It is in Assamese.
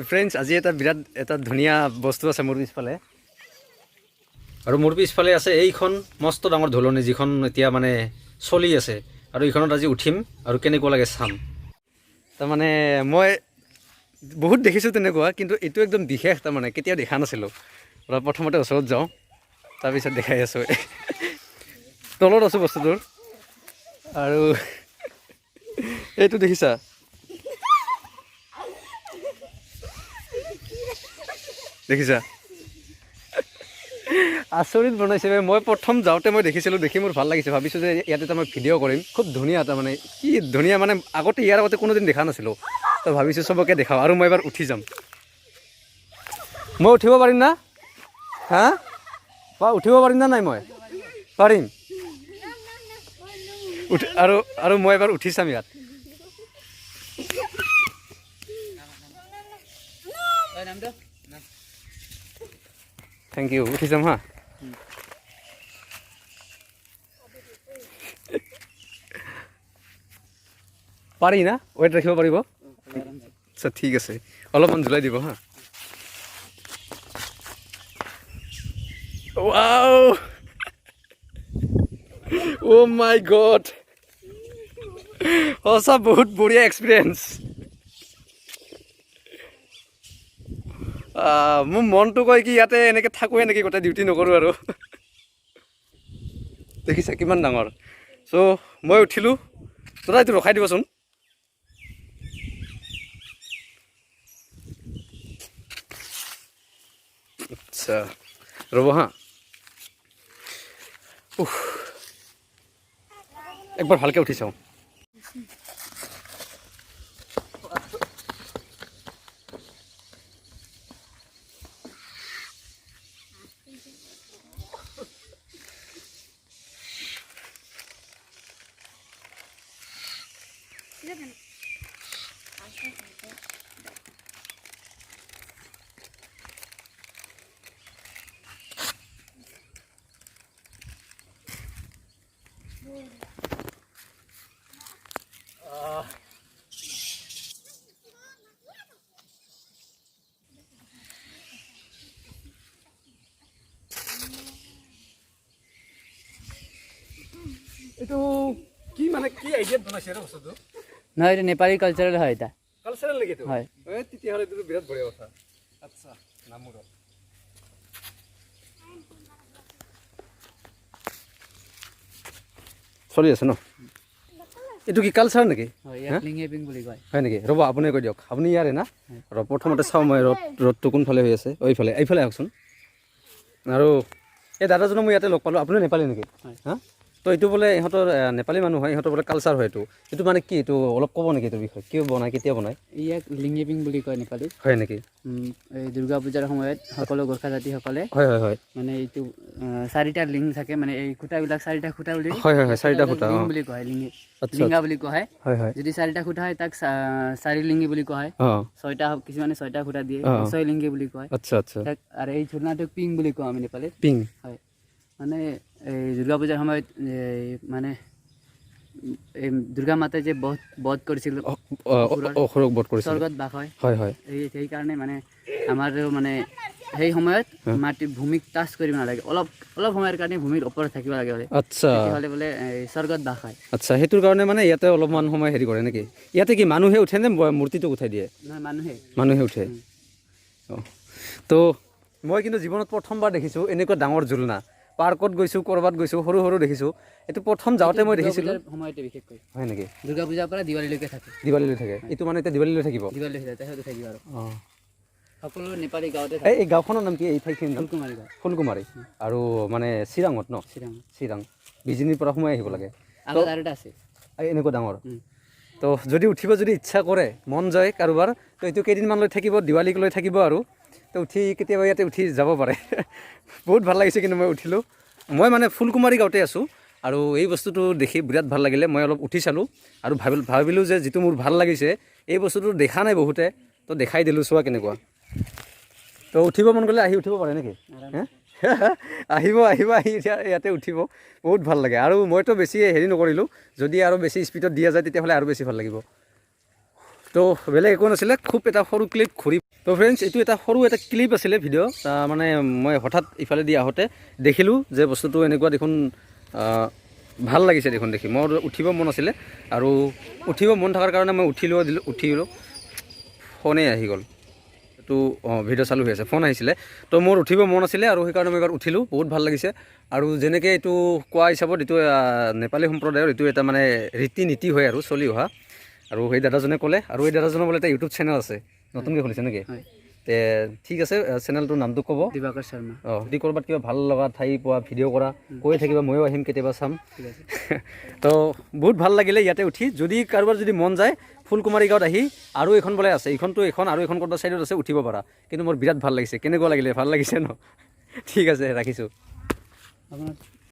ফ্ৰেণ্ডছ আজি এটা ধুনীয়া বস্তু আছে মোৰ পিছফালে আৰু মোৰ পিছফালে আছে এইখন মস্ত ডাঙৰ ধলনি যিখন এতিয়া মানে চলি আছে আৰু এইখনত আজি উঠিম আৰু কেনেকুৱা লাগে চাম তাৰমানে মই বহুত দেখিছোঁ তেনেকুৱা কিন্তু এইটো একদম বিশেষ তাৰমানে কেতিয়াও দেখা নাছিলোঁ প্ৰথমতে ওচৰত যাওঁ তাৰপিছত দেখাই আছোঁ তলত আছোঁ বস্তুটোৰ আৰু এইটো দেখিছা দেখিছা আচৰিত বনাইছে মই প্ৰথম যাওঁতে মই দেখিছিলোঁ দেখি মোৰ ভাল লাগিছে ভাবিছোঁ যে ইয়াতে এটা মই ভিডিঅ' কৰিম খুব ধুনীয়া তাৰমানে কি ধুনীয়া মানে ইয়াৰ আগতে কোনোদিন দেখা নাছিলোঁ তো ভাবিছোঁ চবকে দেখাওঁ আৰু মই এবাৰ উঠি যাম মই উঠিব পাৰিম না হা উঠিব পাৰিম না নাই মই পাৰিম আৰু মই এবাৰ উঠি চাম ইয়াত থেংক ইউ উঠি যাম হা পাৰি না ৱেট ৰাখিব পাৰিব আচ্ছা ঠিক আছে অলপমান জুলাই দিব হা ৱাও অ' মাই গড সঁচা বহুত বঢ়িয়া এক্সপিৰিয়েঞ্চ মোৰ মনটো কয় কি ইয়াতে এনেকৈ থাকোঁৱে নেকি গোটেই ডিউটি নকৰোঁ আৰু দেখিছা কিমান ডাঙৰ চ' মই উঠিলোঁ দাদা এইটো ৰখাই দিবচোন আচ্ছা ৰ'ব হা একবাৰ ভালকৈ উঠি চাওঁ এইটো কি মানে কি আইডিয়াত বনাইছে আৰু বস্তুটো নহয় এইটো নেপালী কালচাৰেল হয় এটা কালচাৰেল নেকি এইটো হয় তেতিয়াহ'লে এইটো বিৰাট বঢ়িয়া কথা আচ্ছা নামোৰ চলি আছে ন এইটো কি কালচাৰ নেকি হয় নেকি ৰ'ব আপুনি কৈ দিয়ক আপুনি ইয়াৰে না ৰ'ব প্ৰথমতে চাওঁ মই ৰ'দটো কোনফালে হৈ আছে এইফালে আহকচোন আৰু এই দাদাজনক মই ইয়াতে লগ পালোঁ আপুনি নেপালী নেকি হা তো এইটো বোলে ইহঁতৰ নেপালী মানুহ হয় ইহঁতৰ বোলে কালচাৰ হয় এইটো মানে কি এইটো অলপ ক'ব নেকি এইটোৰ বিষয়ে কিয় বনায় কেতিয়া বনায় ইয়াক লিংগেপিং বুলি কয় নেপালীত হয় নেকি এই দুৰ্গা পূজাৰ সময়ত সকলো গোৰ্খা জাতিসকলে হয় হয় হয় মানে এইটো চাৰিটা লিংগ থাকে মানে এই খুঁটাবিলাক চাৰিটা খুঁটা বুলি হয় হয় হয় চাৰিটা খুঁটা লিংগ বুলি কোৱা হয় লিংগা বুলি কোৱা হয় হয় যদি চাৰিটা খুঁটা হয় তাক চাৰি লিংগী বুলি কোৱা হয় ছয়টা কিছুমানে ছয়টা খুঁটা দিয়ে ছয় লিংগী বুলি কয় আচ্ছা আচ্ছা আৰু এই ঝুলনাটোক পিং বুলি কওঁ আমি নেপালীত পিং হয় মানে এই দুৰ্গা পূজাৰ সময়ত মানে এই দুৰ্গা মাতাই যে বধ কৰিছিল অসুৰক বধ কৰিছিল স্বৰ্গত বাস হয় হয় হয় সেইকাৰণে মানে আমাৰ মানে সেই সময়ত মাটি ভূমিক টাচ কৰিব নালাগে অলপ সময়ৰ কাৰণে ভূমিৰ ওপৰত থাকিব লাগে বোলে আচ্ছা তেতিয়াহ'লে বোলে স্বৰ্গত বাস হয় আচ্ছা সেইটোৰ কাৰণে মানে ইয়াতে অলপমান সময় হেৰি কৰে নেকি ইয়াতে কি মানুহে উঠে নে মূৰ্তিটো উঠাই দিয়ে নহয় মানুহে উঠে অঁ তো মই কিন্তু জীৱনত প্ৰথমবাৰ দেখিছোঁ এনেকুৱা ডাঙৰ জোলনা পাৰ্কত গৈছোঁ ক'ৰবাত গৈছোঁ সৰু দেখিছোঁ এইটো প্ৰথম যাওঁতে মই দেখিছিলোঁ সময়তে বিশেষকৈ হয় নেকি দুৰ্গা পূজাৰ পৰা দিৱালীলৈকে থাকে দিৱালীলৈ থাকে এইটো মানে এতিয়া দিৱালীলৈ থাকিব থাকিব আৰু অঁ সকলো নেপালী গাঁৱতে এই গাঁওখনৰ নাম কি এই ঠাইখিনিৰ নাম ফুলকুমাৰী গাঁও ফুলকুমাৰী আৰু মানে চিৰাঙত ন চিৰাং বিজনীৰ পৰা সোমাই আহিব লাগে আগত আৰু এটা আছে এনেকুৱা ডাঙৰ তো যদি উঠিব যদি ইচ্ছা কৰে মন যায় কাৰোবাৰ তো এইটো কেইদিনমানলৈ থাকিব দিৱালীলৈ থাকিব আৰু তো উঠি কেতিয়াবা ইয়াতে উঠি যাব পাৰে বহুত ভাল লাগিছে কিন্তু মই উঠিলোঁ মই মানে ফুলকুমাৰী গাঁৱতে আছোঁ আৰু এই বস্তুটো দেখি বিৰাট ভাল লাগিলে মই অলপ উঠি চালোঁ আৰু ভাবিলোঁ যে যিটো মোৰ ভাল লাগিছে এই বস্তুটো দেখা নাই বহুতে তো দেখাই দিলোঁ চোৱা কেনেকুৱা তো উঠিব মন গ'লে আহি উঠিব পাৰে নেকি আহিব আহি ইয়াতে উঠিব বহুত ভাল লাগে আৰু মইতো বেছি হেৰি নকৰিলোঁ যদি আৰু বেছি স্পীডত দিয়া যায় তেতিয়াহ'লে আৰু বেছি ভাল লাগিব তো বেলেগ একো নাছিলে, খুব এটা সৰু ক্লিপ ঘূৰি। তো ফ্ৰেণ্ডছ, এইটো এটা সৰু এটা ক্লিপ আছিলে ভিডিঅ'। মানে মই হঠাৎ ইফালেদি আহোঁতে দেখিলোঁ যে বস্তুটো এনেকুৱা দেখোন ভাল লাগিছে দেখোন দেখি। মোৰ উঠিব মন আছিলে আৰু উঠিব মন থকাৰ কাৰণে মই উঠিলোঁ। ফোনেই আহি গ'ল, এইটো ভিডিঅ' চালু হৈ আছে, ফোন আহিছিলে। তো মোৰ উঠিব মন আছিলে আৰু সেইকাৰণে মই এবাৰ উঠিলোঁ, বহুত ভাল লাগিছে। আৰু যেনেকৈ এইটো কোৱা হিচাপত এইটো নেপালী সম্প্ৰদায়ৰ এইটো এটা মানে ৰীতি নীতি হয় আৰু চলি অহা। আৰু সেই দাদাজনে ক'লে, আৰু এই দাদাজনৰ বোলে এটা ইউটিউব চেনেল আছে, নতুনকৈ খুলিছে নেকি? তে ঠিক আছে, চেনেলটোৰ নামটো ক'ব। দিবাকৰ শৰ্মা। যদি ক'ৰবাত কিবা ভাল লগা ঠাই পোৱা ভিডিঅ' কৰা কৈ থাকিবা, ময়ো আহিম কেতিয়াবা চাম। তো বহুত ভাল লাগিলে ইয়াতে উঠি। যদি কাৰোবাৰ যদি মন যায় ফুলকুমাৰী গাঁৱত আহি, আৰু এখন বোলে আছে, এইখনটো এখন আৰু এখন ক'ৰবাত ছাইডত আছে, উঠিব পাৰা। কিন্তু মোৰ বিৰাট ভাল লাগিছে। কেনেকুৱা লাগিলে? ভাল লাগিছে ন? ঠিক আছে, ৰাখিছোঁ।